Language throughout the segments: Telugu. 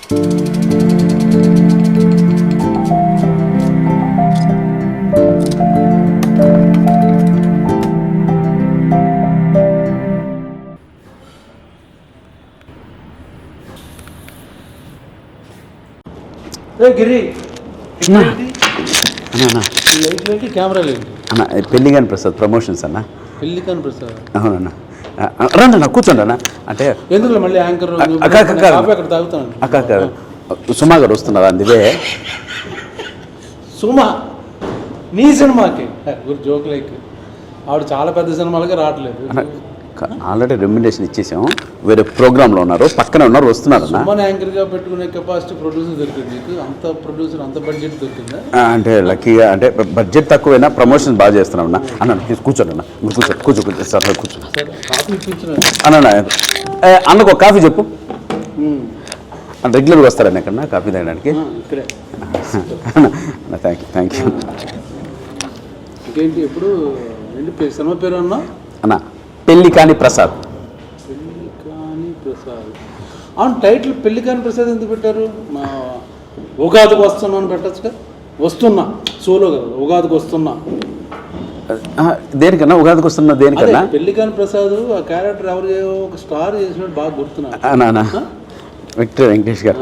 గిరి కెమెరా లేదు అన్న, పెళ్లిగాని ప్రసాద్ ప్రమోషన్స్ అన్న. పెళ్లికాని ప్రసాద్ అవునన్నా, రండి అన్న, కూర్చోండి అన్న. అంటే ఎందుకు మళ్ళీ యాంకర్ అక్కడ తాగుతాను. అక్క సుమా గారు వస్తున్నారు, అందుకే. సుమా నీ సినిమాకి జోక్ లైక్ ఆవిడ చాలా పెద్ద సినిమాలకి రావట్లేదు. ఆల్రెడీ రెమ్యునరేషన్ ఇచ్చేసాం, వేరే ప్రోగ్రాంలో ఉన్నారు, పక్కనే ఉన్నారు, వస్తున్నారు అన్న. సుమన్ యాంకర్గా పెట్టుకునే కెపాసిటీ ప్రొడ్యూసర్ దొరికింది నీకు? అంత ప్రొడ్యూసర్ అంత బడ్జెట్ దొరికిందా? అంటే లక్కీగా, అంటే బడ్జెట్ తక్కువైనా ప్రమోషన్ బాగా చేస్తున్నాం అన్న. అన్న కూర్చోండి అన్న, కూర్చో సార్, కూర్చో కాఫీ ఇప్పించిన అన్న. అన్నకు ఒక కాఫీ చెప్పు. రెగ్యులర్గా వస్తారన్న ఎక్కడన్నా కాఫీ తాగడానికి? ఇక్కడే. Thank you. ఇంకేంటి ఎప్పుడు ఏంటి సినిమా పేరు అన్నా? అన్న పెళ్లికాని ప్రసాద్. పెళ్లికాని ప్రసాద్. అవును, టైటిల్ పెళ్లికాని ప్రసాద్ ఎందుకు పెట్టారు? మా ఉగాదికి వస్తున్నా అని పెట్టచ్చుగా. వస్తున్నా సోలో కదా, ఉగాదికి వస్తున్నా. దేనికన్నా ఉగాదికి వస్తున్నా? దేనికన్నా? పెళ్లికాని ప్రసాద్ ఆ క్యారెక్టర్ ఎవరు ఒక స్టార్ చేసినట్టు బాగా గుర్తున్నా. విక్టర్ వెంకటేష్ గారు.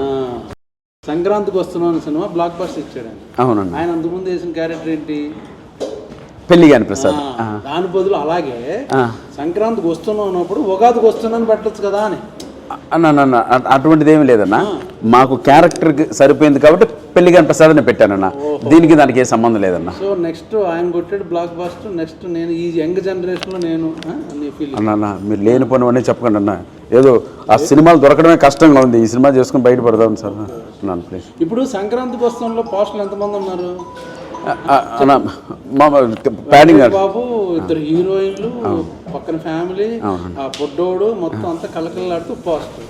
సంక్రాంతికి వస్తున్నా అనే సినిమా బ్లాక్ బస్టర్ ఇచ్చాడు. అవునండి. ఆయన అంతకుముందు వేసిన క్యారెక్టర్ ఏంటి? పెళ్లిగాని ప్రసాద్. దాని బదులు అలాగే సంక్రాంతికి వస్తున్నాం అన్నప్పుడు ఉగాదికి వస్తున్నాను పెట్టచ్చు కదా అని. అన్న అటువంటిది ఏమీ లేదన్న, మాకు క్యారెక్టర్కి సరిపోయింది కాబట్టి పెళ్లిగాని ప్రసాద్ అని పెట్టానన్న. దీనికి దానికి ఏ సంబంధం లేదన్న. సో నెక్స్ట్ ఆయన కొట్టాడు బ్లాక్ బస్టర్, నెక్స్ట్ నేను ఈ యంగ్ జనరేషన్లో నేను అన్న మీరు లేని పని అన్నీ చెప్పకండి అన్న. ఏదో ఆ సినిమాలు దొరకడమే కష్టంగా ఉంది, ఈ సినిమా చేసుకుని బయటపడదాం సార్ అన్నాను ప్లీజ్. ఇప్పుడు సంక్రాంతికి వస్తున్నా పోస్టులు ఎంతమంది ఉన్నారు? బాబు, ఇద్దరు హీరోయిన్లు, పక్కన ఫ్యామిలీ, ఆ పొడ్డోడు, మొత్తం అంతా కలకలాడుతూ పోస్టర్.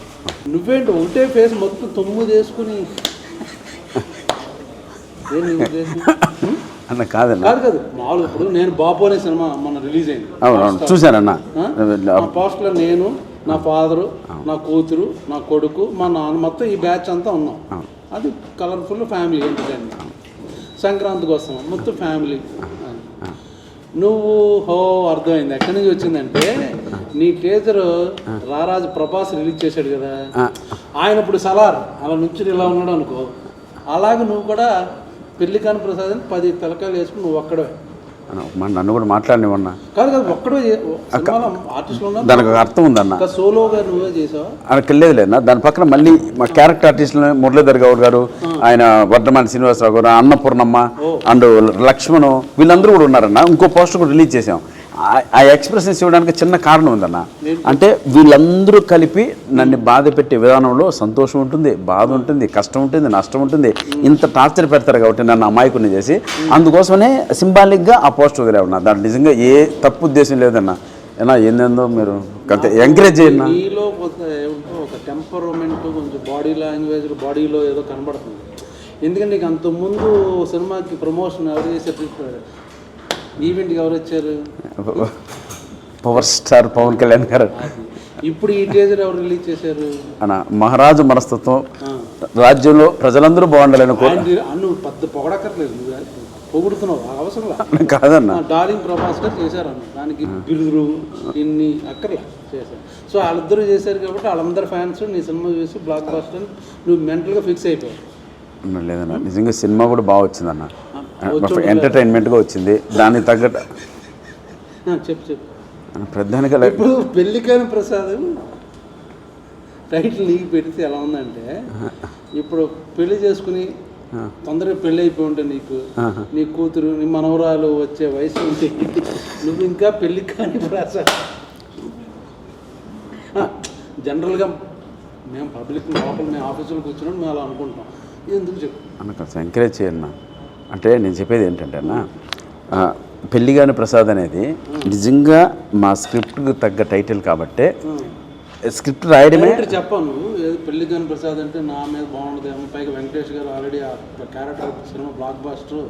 నువ్వేంటి ఒకటే ఫేస్ మొత్తం 9 వేసుకుని? అన్న కాదన్న, కాదు మామూలుగా. ఇప్పుడు నేను బాబు అనే సినిమా మొన్న రిలీజ్ అయింది. అవును చూశానన్న. పోస్టర్లో నేను, నా ఫాదరు, నా కూతురు, నా కొడుకు, మా నాన్న, మొత్తం ఈ బ్యాచ్ అంతా ఉన్నాం. అది కలర్ఫుల్ ఫ్యామిలీ ఎంటర్టైన్మెంట్. సంక్రాంతికి వస్తాం మొత్తం ఫ్యామిలీ. నువ్వు అర్థమైంది ఎక్కడి నుంచి వచ్చిందంటే, నీ టీజర్ రారాజు ప్రభాస్ రిలీజ్ చేశాడు కదా, ఆయన ఇప్పుడు సలార్ అలా నుంచి ఇలా ఉన్నాడు అనుకో, అలాగే నువ్వు కూడా పెళ్లికాని ప్రసాద్ అని 10 తలకాయలు వేసుకుని నువ్వు ఒక్కడే. నన్ను కూడా మాట్లాడినవన్నా. కాదు ఒక్కడే ఆర్టిస్టులు ఉన్నా, దానికి అర్థం ఉందన్న. సోలోగా నువ్వే చేసావా? లేదు లేదన్న, దాని పక్కన మళ్ళీ మా క్యారెక్టర్ ఆర్టిస్టులు మురళీధర్ గౌడ్ గారు, ఆయన వర్ధమాని శ్రీనివాసరావు గారు, అన్నపూర్ణమ్మ అండ్ లక్ష్మణ్, వీళ్ళందరూ కూడా ఉన్నారన్న. ఇంకో పోస్టర్ కూడా రిలీజ్ చేసాం. ఆ ఎక్స్ప్రెషన్స్ ఇవ్వడానికి చిన్న కారణం ఉందన్న. అంటే వీళ్ళందరూ కలిపి నన్ను బాధ పెట్టే విధానంలో సంతోషం ఉంటుంది, బాధ ఉంటుంది, కష్టం ఉంటుంది, నష్టం ఉంటుంది. ఇంత టార్చర్ పెడతారు కాబట్టి నన్ను అమాయకుని చేసి, అందుకోసమనే సింబాలిక్గా ఆ పోస్టర్ వదిలే ఉన్నా. దాంట్లో నిజంగా ఏ తప్పు ఉద్దేశం లేదన్న. ఏనా ఏందేందో మీరు ఎంకరేజ్ చేయండి. నీలో ఒక టెంపరమెంట్, కొంచెం బాడీ లాంగ్వేజ్, బాడీలో ఏదో కనబడుతుంది. ఎందుకంటే నీకు అంతకుముందు సినిమాకి ప్రమోషన్ ఎవరు చేసేది? ఈవెంట్కి ఎవరు వచ్చారు? పవర్ స్టార్ పవన్ కళ్యాణ్ గారు. ఇప్పుడు ఈ టీజర్ ఎవరు రిలీజ్ చేశారు? అన్న మహారాజు మనస్తత్వం, రాజ్యంలో ప్రజలందరూ బాగుండాలని నువ్వు పెద్ద పొగడక్కర్లేదు, పొగుడుతున్నావు అవసరం కాదన్న. డార్లింగ్ ప్రభాస్ గారు చేశారు అన్న, దానికి బిరుదులు ఇన్ని అక్కర్లే చేశారు. సో వాళ్ళిద్దరూ చేశారు కాబట్టి వాళ్ళందరూ ఫ్యాన్స్ నీ సినిమా చూసి బ్లాక్ బస్టర్ నువ్వు మెంటల్గా ఫిక్స్ అయిపోయావు. లేదన్న, నిజంగా సినిమా కూడా బాగా వచ్చిందన్న, ఎంటర్టైన్మెంట్గా వచ్చింది. దానికి తగ్గట్టు చెప్పు ప్రధానిగా ఇప్పుడు పెళ్లికాని ప్రసాద్ టైటిల్ నీకు పెడితే ఎలా ఉందంటే, ఇప్పుడు పెళ్లి చేసుకుని తొందరగా పెళ్ళి అయిపోయి ఉంటే నీకు, నీ కూతురు, నీ మనవరాలు వచ్చే వయసు ఉంటే నువ్వు ఇంకా పెళ్లికాని ప్రసాద్. జనరల్గా మేము పబ్లిక్ లోపల మేము ఆఫీసులో కూర్చున్నాం, మేము అలా అనుకుంటాం. ఎందుకు చెప్పు అన్న, ఎంకరేజ్ చేయన్నా. అంటే నేను చెప్పేది ఏంటంటే అన్న, పెళ్లిగాని ప్రసాద్ అనేది నిజంగా మా స్క్రిప్ట్కి తగ్గ టైటిల్ కాబట్టే స్క్రిప్ట్ రాయడమే. చెప్పాను పెళ్లిగాని ప్రసాద్ అంటే నా మీద బాగుండదేమో, పైగా వెంకటేష్ గారు ఆల్రెడీ ఆ క్యారెక్టర్ సినిమా బ్లాక్ బస్టర్,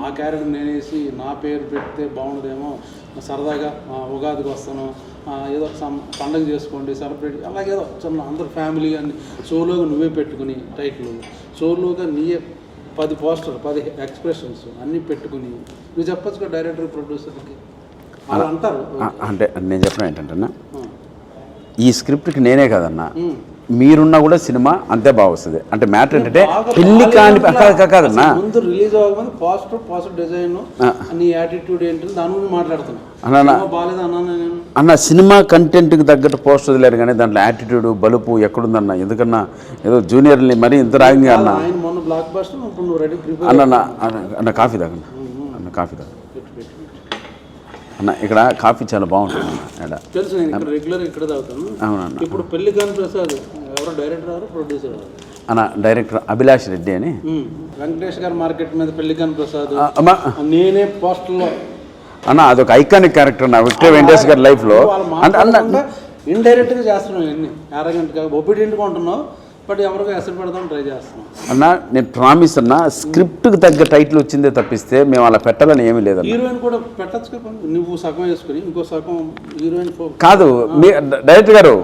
ఆ క్యారెక్టర్ నేనేసి నా పేరు పెడితే బాగుండదేమో, సరదాగా ఉగాదికి వస్తాను ఏదో పండగ చేసుకోండి సెలబ్రేట్ అలాగేదో చిన్న అందరు ఫ్యామిలీ అని సోలోగా నువ్వే పెట్టుకుని టైటిల్ సోలోగా నీయే 10 పోస్టర్ 10 ఎక్స్ప్రెషన్స్ అన్నీ పెట్టుకుని నువ్వు చెప్పచ్చు కదా డైరెక్టర్ ప్రొడ్యూసర్కి అలా అంటారు. అంటే నేను చెప్పడం ఏంటంటే ఈ స్క్రిప్ట్కి నేనే కదన్నా మీరున్నా కూడా సినిమా అంతే బాగా వస్తుంది. అంటే మ్యాటర్ ఏంటంటే పెళ్లి కాని కాదన్నా ముందు రిలీజ్ అవ్వకముందు పాజిటివ్ డిజైన్ నీ యాటిట్యూడ్ ఏంటి దాని గురించి మాట్లాడుతున్నా బాగాలేదు అన్నా నేను అన్న సినిమా కంటెంట్కి తగ్గట్టు పోస్ట్ వదిలేరు కానీ దాంట్లో యాటిట్యూడ్ బలుపు ఎక్కడుందన్న ఎందుకన్నా ఏదో జూనియర్ని మరీ ఇంత రాగింగ్ అన్న ఆయన మొన్న బ్లాక్ బస్టర్ ఇప్పుడు నువ్వు రెడీ అన్న కాఫీ తాగన్న అన్న కాఫీ తాగ అన్న ఇక్కడ కాఫీ చాలా బాగుంటుంది అన్న తెలుసు నేను ఇక్కడ రెగ్యులర్ ఇక్కడ తాగుతాను. అవునన్న ఇప్పుడు పెళ్లి కాని ప్రసాద్ ఎవరో డైరెక్టర్ ఎవరు ప్రొడ్యూసర్ అన్న డైరెక్టర్ అభిలాష్ రెడ్డి అని వెంకటేష్ గారు మార్కెట్ మీద పెళ్లి కాని ప్రసాద్ నేనే పోస్టర్లో అన్న అదొక ఐకానిక్ క్యారెక్టర్ నా విక్టర్ వెంకటేష్ గారి లైఫ్లో అంటే ఇండైరెక్ట్గా చేస్తున్నావు ఇవన్నీ అరగంటగా ఒబీడియంట్గా ఉంటున్నావు బట్ ఎవరికో ఎసరు పెడదాం ట్రై చేస్తున్నాం అన్న. నేను ప్రామిస్ అన్న స్క్రిప్ట్కి తగ్గ టైటిల్ వచ్చిందే తప్పిస్తే మేము అలా పెట్టాలని ఏమీ లేదన్న. హీరోయిన్ కూడా పెట్టచ్చు కదా నువ్వు సగం వేసుకుని ఇంకో సగం హీరోయిన్ కాదు మీ డైరెక్టర్ గారు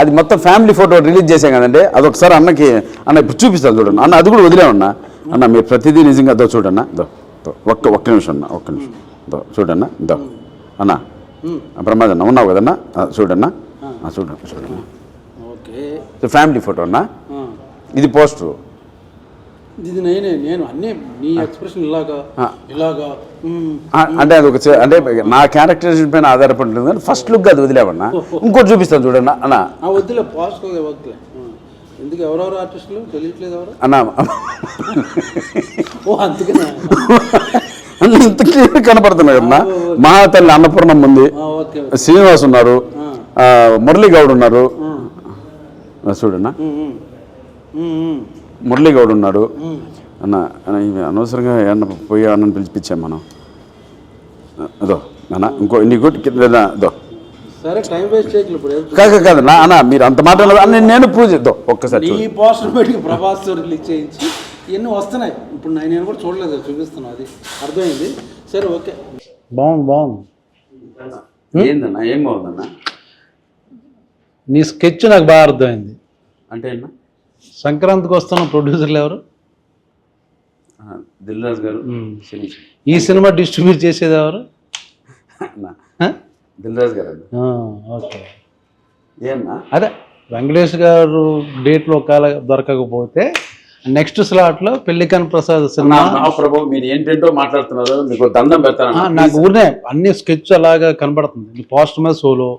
అది మొత్తం ఫ్యామిలీ ఫోటో రిలీజ్ చేసాం కదండి అదొకసారి అన్నకి అన్న ఇప్పుడు చూపిస్తాను చూడండి అన్న అది కూడా వదిలేమన్నా అన్న మీరు ప్రతిదీ నిజంగా అదో చూడన్నా ఒక్క నిమిషం అన్న ఒక్క నిమిషం చూడన్నా అన్న ప్రమాద్ అన్న ఉన్నావు కదన్నా చూడన్నా చూడన్నా ఓకే ఫ్యామిలీ ఫోటో అన్నా ఇది పోస్టరు ఇది నేను అన్నీ నీ ఎక్స్ప్రెషన్ ఇలాగా అంటే అది ఒక అంటే నా క్యారెక్టరైజేషన్ పైన ఆధారపడి ఉంటుంది కానీ ఫస్ట్ లుక్ అది వదిలేవన్నా ఇంకోటి చూపిస్తాను చూడన్నా అన్న వద్దులే పోస్ట్ వద్దులే ఎందుకు ఎవరెవరు ఆర్టిస్టులు తెలియట్లేదు ఎవరు అన్న ఓ అందుకనే ఇంత క్లియర్ కనపడుతున్నాయి కదన్నా మహాతల్లి అన్నపూర్ణం ఉంది శ్రీనివాస్ ఉన్నారు మురళీ గౌడ్ ఉన్నారు చూడన్నా మురళీ గౌడ్ ఉన్నాడు అన్న అనవసరంగా ఏమన్నా పోయి అన్నని పిలిపించాం మనం అదో అన్న ఇంకో అదో సరే టైం వేస్ట్ చేయట్లేదు కాదు నా అన్న మీరు అంత మాట నేను ప్రూవ్ చేద్దాం ఒక్కసారి ఈ పోస్టర్ బయటికి ప్రభాస్ రిలీజ్ చేయించి ఇవన్నీ వస్తున్నాయి ఇప్పుడు నేను కూడా చూడలేదు చూపిస్తున్నా అది అర్థమైంది సరే ఓకే బాగుంది ఏందన్నా ఏం బాగుందన్నా నీ స్కెచ్ నాకు బాగా అర్థమైంది. అంటే అన్న సంక్రాంతికి వస్తున్న ప్రొడ్యూసర్లు ఎవరు? దిల్ రాజు గారు. ఈ సినిమా డిస్ట్రిబ్యూట్ చేసేది ఎవరు? దిల్ రాజు గారు. ఓకే ఏమన్నా అదే వెంకటేష్ గారు డేట్లో ఒకవేళ దొరకకపోతే నెక్స్ట్ స్లాట్లో పెళ్లికాని ప్రసాద్ సినిమా. ప్రభు మీరు ఏంటంటో మాట్లాడుతున్నారు మీకు దండం పెడతాను. నాకు ఊరినే అన్ని స్కెచ్ అలాగా కనబడుతుంది. పోస్ట్ మీద సోలో,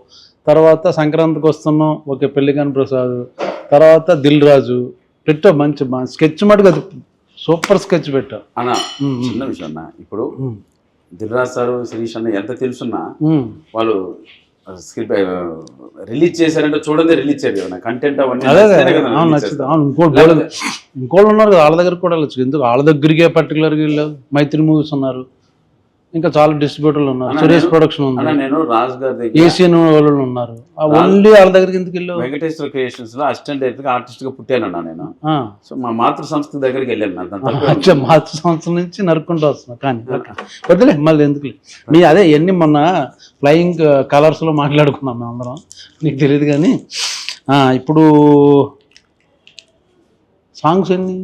తర్వాత సంక్రాంతికి వస్తున్నాం ఓకే పెళ్లికాని ప్రసాద్, తర్వాత దిల్ రాజు పెట్టావు మంచి స్కెచ్ మటుకు అది సూపర్ స్కెచ్ పెట్టావు అన్న. చిన్న విషయం అన్న, ఇప్పుడు దిల్ రాజు సారు శిరీష్ అన్న ఎంత తెలుసున్నా వాళ్ళు రిలీజ్ చేశారంటే చూడండి రిలీజ్ చేయరు కదా కంటెంట్ అవన్నీ. ఇంకోళ్ళు ఉన్నారు కదా వాళ్ళ దగ్గర కూడా వెళ్ళచ్చు. ఎందుకు వాళ్ళ దగ్గరికే పర్టికులర్గా వెళ్ళావు. మైత్రి మూవీస్ ఉన్నారు, ఇంకా చాలా డిస్ట్రిబ్యూటర్లు ఉన్నారు, సురేష్ ప్రొడక్షన్ ఉంది, నేను రాజు గారి ఏషియన్ వాళ్ళు ఉన్నారు. ఓన్లీ వాళ్ళ దగ్గరికి ఎందుకు వెళ్ళావు? వెంకటేశ్వర క్రియేషన్స్ లో అసిస్టెంట్ డైరెక్టర్ ఆర్టిస్ట్ గా పుట్టానన్నా నేను. సో మా మాతృ సంస్థ దగ్గరికి వెళ్ళాను. మాతృ సంస్థ నుంచి నరుక్కుంటూ వస్తున్నా. కానీ వద్దులే మళ్ళీ ఎందుకు మీ అదే ఎన్ని మొన్న ఫ్లయింగ్ కలర్స్ లో మాట్లాడుకున్నాం మేము అందరం, నీకు తెలియదు. కానీ ఇప్పుడు సాంగ్స్ ఎన్ని?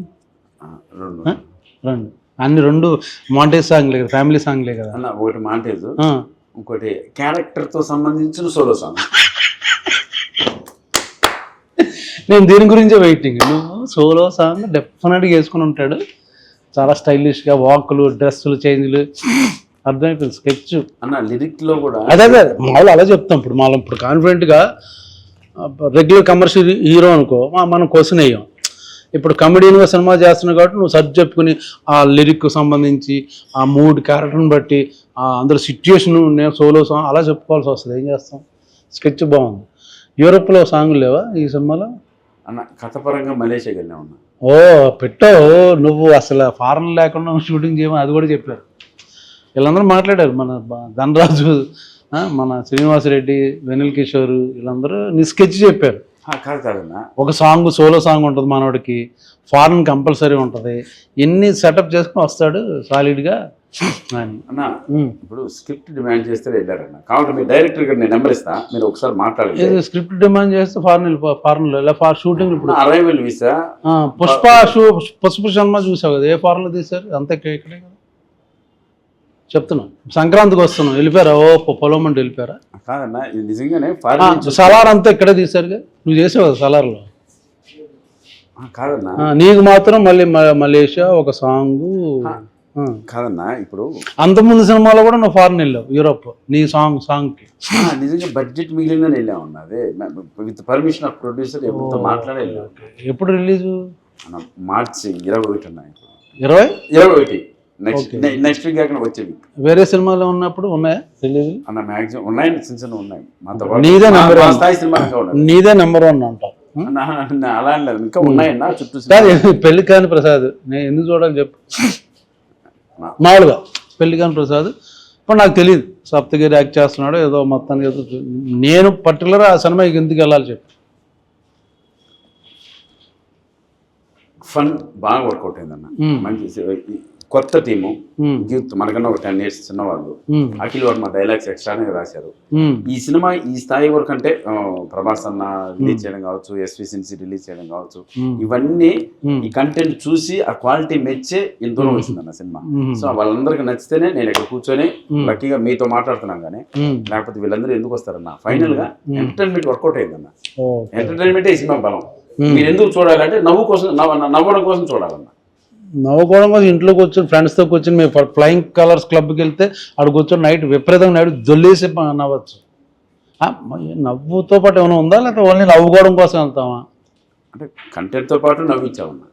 రెండు. అన్ని రెండు మాంటేజ్ సాంగ్లే కదా, ఫ్యామిలీ సాంగ్లే కదా అన్న. ఒకటి మాంటేజ్, ఇంకోటి క్యారెక్టర్ తో సంబంధించిన సోలో సాంగ్. నేను దీని గురించే వెయిటింగ్. నువ్వు సోలో సాంగ్ డెఫినెట్గా వేసుకుని ఉంటాడు, చాలా స్టైలిష్గా వాకులు డ్రెస్సులు చేంజ్లు అర్థమైపోయింది. స్కెచ్ అన్న లిరిక్ లో కూడా అదే మామూలు అలా చెప్తాం. ఇప్పుడు మనం ఇప్పుడు కాన్ఫిడెంట్గా రెగ్యులర్ కమర్షియల్ హీరో అనుకో మనం క్వశ్చన్ వేయం. ఇప్పుడు కమెడీన్గా సినిమా చేస్తున్నావు కాబట్టి నువ్వు సర్చ్ చెప్పుకుని ఆ లిరిక్ సంబంధించి ఆ మూడ్ క్యారెక్టర్ని బట్టి అందరూ సిచ్యుయేషన్ నేను సోలో సాంగ్ అలా చెప్పుకోవాల్సి వస్తుంది. ఏం చేస్తాం? స్కెచ్ బాగుంది. యూరోప్లో సాంగ్లు లేవా ఈ సినిమాలో? అన్న కథపరంగా మలేషియాకి వెళ్ళా ఉన్నా. ఓ పెట్టావు నువ్వు, అసలు ఫారెన్ లేకుండా షూటింగ్ చేయమని అది కూడా చెప్పారు. వీళ్ళందరూ మాట్లాడారు, మన ధనరాజు, మన శ్రీనివాసరెడ్డి, వెనిల్ కిషోర్, వీళ్ళందరూ నీ స్కెచ్ చెప్పారు. కాదన్నా ఒక సాంగ్ సోలో సాంగ్ ఉంటుంది మనోడికి, ఫారెన్ కంపల్సరీ ఉంటుంది, ఎన్ని సెటప్ చేసుకుని వస్తాడు సాలిడ్గా. అని. అన్న ఇప్పుడు స్క్రిప్ట్ డిమాండ్ చేస్తే వెళ్ళారన్న, కాబట్టి మీ డైరెక్టర్ గారు నేను నెంబర్ ఇస్తా, మీరు ఒకసారి మాట్లాడండి. స్క్రిప్ట్ డిమాండ్ చేస్తే ఫారెన్ ఇలా షూటింగ్ ఇప్పుడు అరైవల్ వీసా పుష్ప సినిమా చూసావు కదా, ఏ ఫారెన్ లో తీశారు అంతే ఇక్కడే కదా చెప్తున్నాం. సంక్రాంతికి వస్తున్నాం, వెళ్ళిపోయారా? ఓ పొలం అంటే వెళ్ళిపోయారా? కాదన్న, ఇది నిజంగానే ఫారెన్ సలార్ అంతా ఇక్కడే తీశారుగా, నువ్వు చేసావు కదా సలార్లో. కాదన్నా, నీకు మాత్రం మళ్ళీ మలేషియా ఒక సాంగ్. కాదన్నా, ఇప్పుడు అంతకుముందు సినిమాలో కూడా నువ్వు ఫారెన్ వెళ్ళావు, యూరోప్, నీ సాంగ్కి. నిజంగా బడ్జెట్ మిగిలిందని వెళ్ళామన్నా, అదే విత్ పర్మిషన్ ఆఫ్ ప్రొడ్యూసర్ ఎవరితో మాట్లాడే వెళ్ళాం. ఎప్పుడు రిలీజు? మార్చి 21 అన్న, 21 నెక్స్ట్ వీక్ కాకుండా వచ్చే వీక్. వేరే సినిమాలో ఉన్నప్పుడు ఉన్నాయా రిలీజ్ అన్న? మ్యాక్సిమం ఉన్నాయి, చిన్న చిన్న ఉన్నాయి. మాతో నీదే నెంబర్ వన్ స్థాయి సినిమా నీదే నెంబర్ వన్ అంటావు. అలా లేదు, ఇంకా ఉన్నాయన్నా చుట్టూ. పెళ్లి కాని ప్రసాద్ నేను ఎందుకు చూడాలి చెప్పు. మామూలుగా పెళ్లి కాని ప్రసాద్ ఇప్పుడు నాకు తెలియదు, సప్తగిరి యాక్ట్ చేస్తున్నాడు ఏదో మొత్తానికి ఏదో. నేను పర్టికులర్ ఆ సినిమాకి ఎందుకు వెళ్ళాలి చెప్పు. ఫన్ బాగా వర్కౌట్ అయిందన్న, మంచి కొత్త టీము, యూత్ మనకన్నా ఒక 10 years చిన్నవాళ్ళు. అఖిల్ వర్మ డైలాగ్స్ ఎక్స్ట్రానే రాశారు. ఈ సినిమా ఈ స్థాయి వరకు అంటే ప్రభాస్ అన్న రిలీజ్ చేయడం కావచ్చు, ఎస్వి సిన్సి రిలీజ్ చేయడం కావచ్చు, ఇవన్నీ ఈ కంటెంట్ చూసి ఆ క్వాలిటీ మెచ్చే ఇంత దూరం వచ్చిందన్న సినిమా. సో వాళ్ళందరికీ నచ్చితేనే నేను ఇక్కడ కూర్చొని లక్కీగా మీతో మాట్లాడుతున్నాను. కానీ లేకపోతే వీళ్ళందరూ ఎందుకు వస్తారన్న? ఫైనల్ గా ఎంటర్టైన్మెంట్ వర్కౌట్ అయిందన్న. ఎంటర్టైన్మెంట్ ఈ సినిమా బలం. మీరు ఎందుకు చూడాలంటే నవ్వు కోసం, నవ్వడం కోసం చూడాలన్న. నవ్వుకోవడం కోసం ఇంట్లోకి వచ్చి ఫ్రెండ్స్తో కూర్చొని మేము ఫ్లయింగ్ కలర్స్ క్లబ్కి వెళ్తే అక్కడికి కూర్చొని నైట్ విపరీతంగా నైట్ జొల్లేసి నవ్వచ్చు. నవ్వుతో పాటు ఏమైనా ఉందా, లేకపోతే ఓన్లీ నవ్వుకోవడం కోసం వెళ్తామా? అంటే కంటెంట్తో పాటు నవ్వించామన్నా.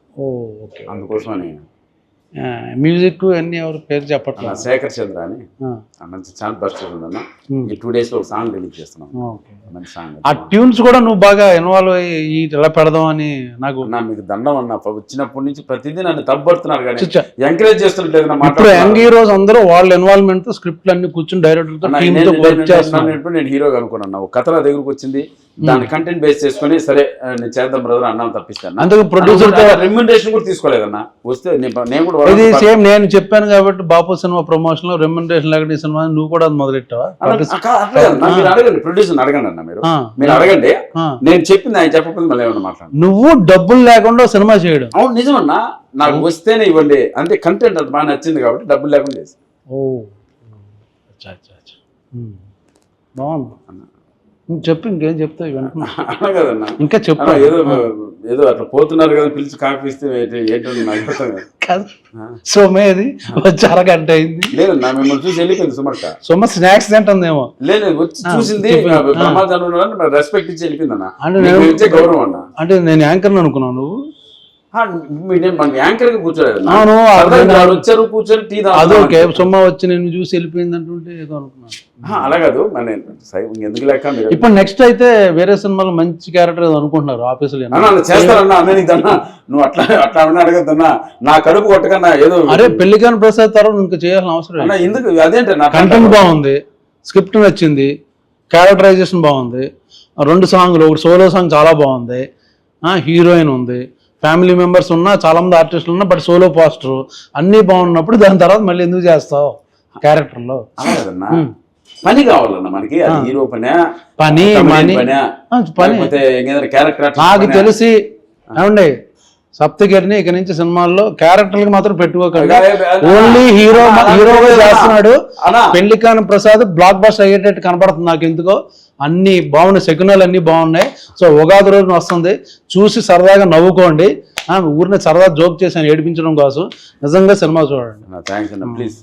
ఓకే, అందుకోసమని. మ్యూజిక్ అన్ని ఎవరు పేరు చెప్పట్లేదు. శేఖర్ చంద్ర అని మంచి ఛాన్స్ బస్ట్ ఉందన్న. ఈ 2 days లో ఒక సాంగ్ రిలీజ్ చేస్తున్నాం, మంచి సాంగ్. ఆ ట్యూన్స్ కూడా నువ్వు బాగా ఇన్వాల్వ్ అయ్యి ఎలా పెడదాం అని నాకు. మీకు దండం అన్న, వచ్చినప్పటి నుంచి ప్రతిదీ నన్ను తప్పడుతున్నారు కానీ ఎంకరేజ్ చేస్తున్నట్లేదు. ఇప్పుడు యంగ్ హీరోస్ అందరూ వాళ్ళ ఇన్వాల్వ్మెంట్ తో స్క్రిప్ట్లు అన్ని కూర్చొని డైరెక్టర్ నేను హీరోగా అనుకున్నాను. ఒక కథ నా దగ్గరకు వచ్చింది, దాని కంటెంట్ బేస్ చేసుకుని సరే నేను చేద్దాం బ్రదర్ అన్నాను తప్పిస్తాను. అందుకు ప్రొడ్యూసర్ రెమ్యునరేషన్ కూడా తీసుకోలేదన్నా. వస్తే నేను కూడా ఇది సేమ్ నేను చెప్పాను కాబట్టి బాపు సినిమా ప్రమోషన్ లో రెమ్యునరేషన్ లేకుండా ఈ సినిమా నువ్వు కూడా మొదలెట్టావా? మీరు అడగండి, ప్రొడ్యూసర్ అడగండి అన్న, మీరు అడగండి. నేను చెప్పింది ఆయన చెప్పకపోతే మళ్ళీ ఏమన్నా మాట్లాడు. నువ్వు డబ్బులు లేకుండా సినిమా చేయడం. అవును నిజమన్నా, నాకు వస్తేనే ఇవ్వండి అంతే. కంటెంట్ అది బాగా నచ్చింది కాబట్టి డబ్బులు లేకుండా చేసి. బాగుంది, చెప్పు ఇంకేం చెప్తావు అన్నా కదన్నా. ఇంకా చెప్పు. ఏదో అట్లా పోతున్నారు కదా, పిలిచి కాఫీ ఇస్తే ఏంటో నాకు కాదు. సోమేది వచ్చి అరగంట అయింది. లేదన్నా, మిమ్మల్ని చూసి వెళ్ళిపోయింది సుమక్క. సోమ స్నాక్స్ తింటుందేమో. లేదు వచ్చి చూసింది, రెస్పెక్ట్ ఇచ్చి వెళ్ళిపోయింది అన్న. అంటే గౌరవం అన్న. అంటే నేను యాంకర్ అనుకున్నాను, నువ్వు యాంకర్ గా కూర్చోలేదు. వచ్చారు కూర్చొని టీ అదొకే. సొమ్మ వచ్చి నేను చూసి వెళ్ళిపోయింది అంటుంటే ఏదో అనుకున్నాను. అలా కాదు, ఎందుకు లెక్క. ఇప్పుడు నెక్స్ట్ అయితే వేరే సినిమాలో మంచి క్యారెక్టర్ ఏదో అనుకుంటున్నారు ఆఫీసులో. చేస్తారన్నా అన్నా, నువ్వు అట్లా అట్లా అడగద్దన్నా. నా కడుపు కొట్టకన్నా ఏదో. అరే పెళ్లికాని ప్రసాద్ తర్వాత ఇంకా చేయాల్సిన అవసరం ఎందుకు? అదేంటే కంటెంట్ బాగుంది, స్క్రిప్ట్ నచ్చింది, క్యారెక్టరైజేషన్ బాగుంది, 2 సాంగ్లు, ఒకటి సోలో సాంగ్ చాలా బాగుంది, హీరోయిన్ ఉంది, ఫ్యామిలీ మెంబర్స్ ఉన్నా, చాలా మంది ఆర్టిస్టులు ఉన్నా, బట్ సోలో పోస్టర్ అన్నీ బాగున్నప్పుడు దాని తర్వాత మళ్ళీ ఎందుకు చేస్తావు క్యారెక్టర్లో? పని కావాలన్న మనకి. హీరో పని క్యారెక్టర్. నాకు తెలిసి ఏమండి సప్తగిరిని ఇక నుంచి సినిమాల్లో క్యారెక్టర్కి మాత్రం పెట్టుకోకండి. ఓన్లీ హీరోగా చేస్తున్నాడు. పెళ్లికాని ప్రసాద్ బ్లాక్ బస్టర్ అయ్యేటట్టు కనపడుతుంది నాకు ఎందుకో. అన్ని బాగున్నాయి, శకునాలు అన్ని బాగున్నాయి. సో ఉగాది రోజున వస్తుంది, చూసి సరదాగా నవ్వుకోండి. ఊరిని సరదా జోక్ చేశాను ఏడిపించడం కోసం. నిజంగా సినిమా చూడండి. ప్లీజ్.